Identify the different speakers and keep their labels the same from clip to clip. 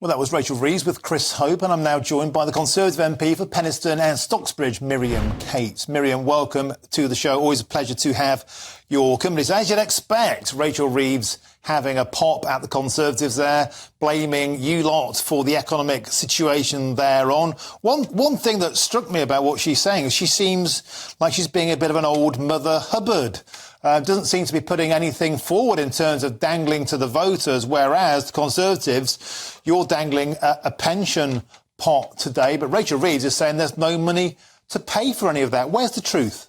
Speaker 1: Well, that was Rachel Reeves with Chris Hope, and I'm now joined by the Conservative MP for Penistone and Stocksbridge, Miriam Cates. Miriam, welcome to the show. Always a pleasure to have your company. So, as you'd expect, Rachel Reeves having a pop at the Conservatives there, blaming you lot for the economic situation they're on. One thing that struck me about what she's saying is she seems like she's being a bit of an old Mother Hubbard. Doesn't seem to be putting anything forward in terms of dangling to the voters, whereas the Conservatives, you're dangling a pension pot today. But Rachel Reeves is saying there's no money to pay for any of that. Where's the truth?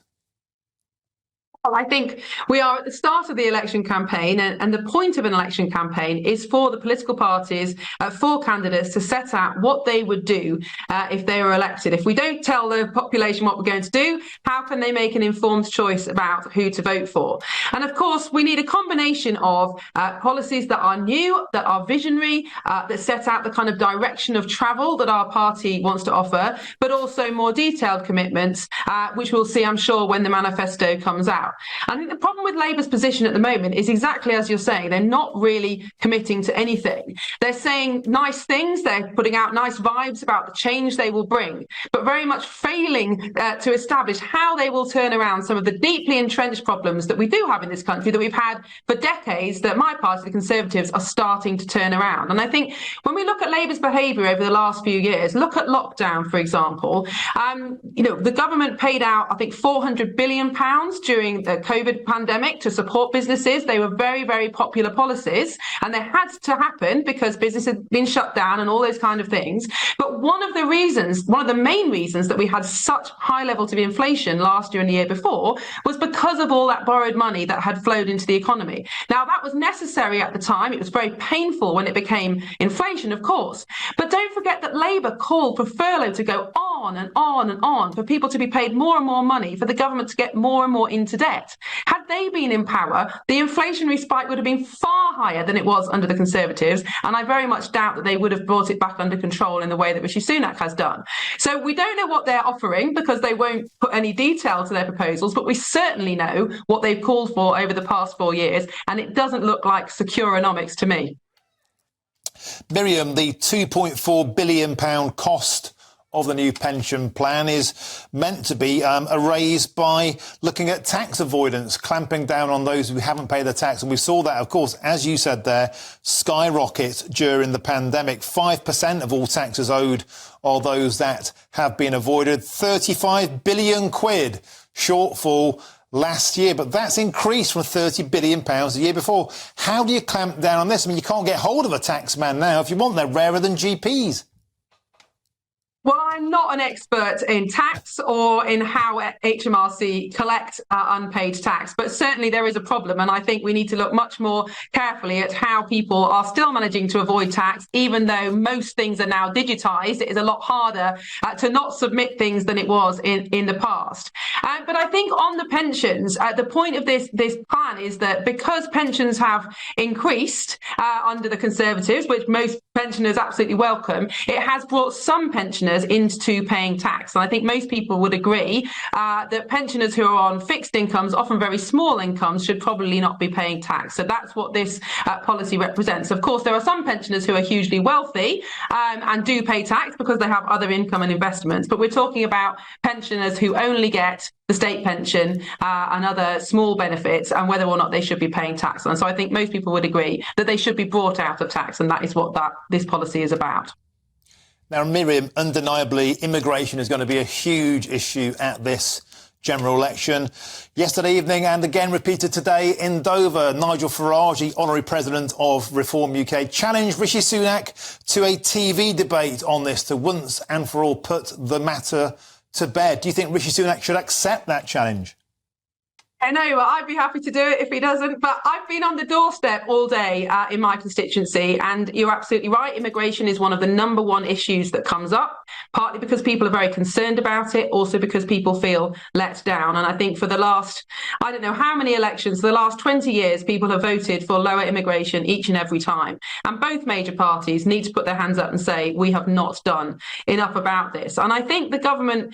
Speaker 2: Well, I think we are at the start of the election campaign, and the point of an election campaign is for the political parties, for candidates to set out what they would do if they were elected. If we don't tell the population what we're going to do, how can they make an informed choice about who to vote for? And of course, we need a combination of policies that are new, that are visionary, that set out the kind of direction of travel that our party wants to offer, but also more detailed commitments, which we'll see, I'm sure, when the manifesto comes out. I think the problem with Labour's position at the moment is exactly as you're saying. They're not really committing to anything. They're saying nice things. They're putting out nice vibes about the change they will bring, but very much failing to establish how they will turn around some of the deeply entrenched problems that we do have in this country, that we've had for decades, that my party, the Conservatives, are starting to turn around. And I think when we look at Labour's behaviour over the last few years, look at lockdown, for example, the government paid out, I think, £400 billion during the COVID pandemic to support businesses. They were very, very popular policies, and they had to happen because business had been shut down and all those kind of things. But one of the main reasons that we had such high levels of inflation last year and the year before was because of all that borrowed money that had flowed into the economy. Now, that was necessary at the time. It was very painful when it became inflation, of course. But don't forget that Labour called for furlough to go on and on and on, for people to be paid more and more money, for the government to get more and more into debt. Had they been in power, the inflationary spike would have been far higher than it was under the Conservatives, and I very much doubt that they would have brought it back under control in the way that Rishi Sunak has done. So we don't know what they're offering because they won't put any detail to their proposals, but we certainly know what they've called for over the past 4 years, and it doesn't look like secureonomics to me.
Speaker 1: Miriam, the £2.4 billion cost of the new pension plan is meant to be erased by looking at tax avoidance, clamping down on those who haven't paid their tax. And we saw that, of course, as you said there, skyrocket during the pandemic. 5% of all taxes owed are those that have been avoided. 35 billion quid shortfall last year, but that's increased from £30 billion the year before. How do you clamp down on this? I mean, you can't get hold of a tax man now. If you want, they're rarer than GPs.
Speaker 2: Well, I'm not an expert in tax or in how HMRC collect unpaid tax, but certainly there is a problem. And I think we need to look much more carefully at how people are still managing to avoid tax, even though most things are now digitised. It is a lot harder to not submit things than it was in the past. But I think on the pensions, the point of this plan is that because pensions have increased under the Conservatives, which most pensioners absolutely welcome, it has brought some pensioners into paying tax. And I think most people would agree that pensioners who are on fixed incomes, often very small incomes, should probably not be paying tax. So that's what this policy represents. Of course, there are some pensioners who are hugely wealthy and do pay tax because they have other income and investments. But we're talking about pensioners who only get the state pension and other small benefits, and whether or not they should be paying tax. And so I think most people would agree that they should be brought out of tax, and that is what this policy is about.
Speaker 1: Now, Miriam, undeniably, immigration is going to be a huge issue at this general election. Yesterday evening, and again repeated today in Dover, Nigel Farage, the honorary president of Reform UK, challenged Rishi Sunak to a TV debate on this to once and for all put the matter to bed. Do you think Rishi Sunak should accept that challenge?
Speaker 2: I know, I'd be happy to do it if he doesn't, but I've been on the doorstep all day in my constituency, and you're absolutely right. Immigration is one of the number one issues that comes up, partly because people are very concerned about it, also because people feel let down. And I think for the last, I don't know how many elections, the last 20 years, people have voted for lower immigration each and every time. And both major parties need to put their hands up and say, we have not done enough about this. And I think the government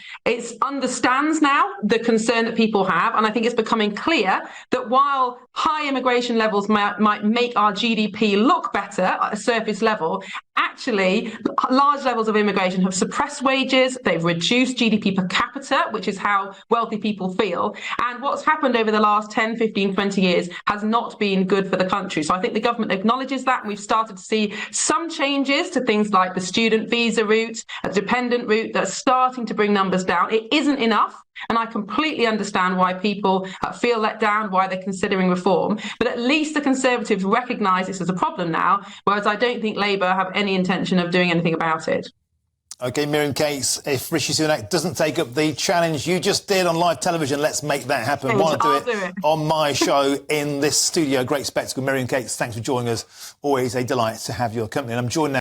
Speaker 2: understands now the concern that people have, and I think it's becoming clear that while high immigration levels might make our GDP look better at a surface level, actually, large levels of immigration have suppressed wages, they've reduced GDP per capita, which is how wealthy people feel. And what's happened over the last 10, 15, 20 years has not been good for the country. So I think the government acknowledges that, and we've started to see some changes to things like the student visa route, a dependent route, that's starting to bring numbers down. It isn't enough. And I completely understand why people feel let down, why they're considering reform. But at least the Conservatives recognise this as a problem now, whereas I don't think Labour have any intention of doing anything about it.
Speaker 1: OK, Miriam Cates, if Rishi Sunak doesn't take up the challenge you just did on live television, let's make that happen. Why not do it on my show in this studio? Great spectacle. Miriam Cates, thanks for joining us. Always a delight to have your company. And I'm joined now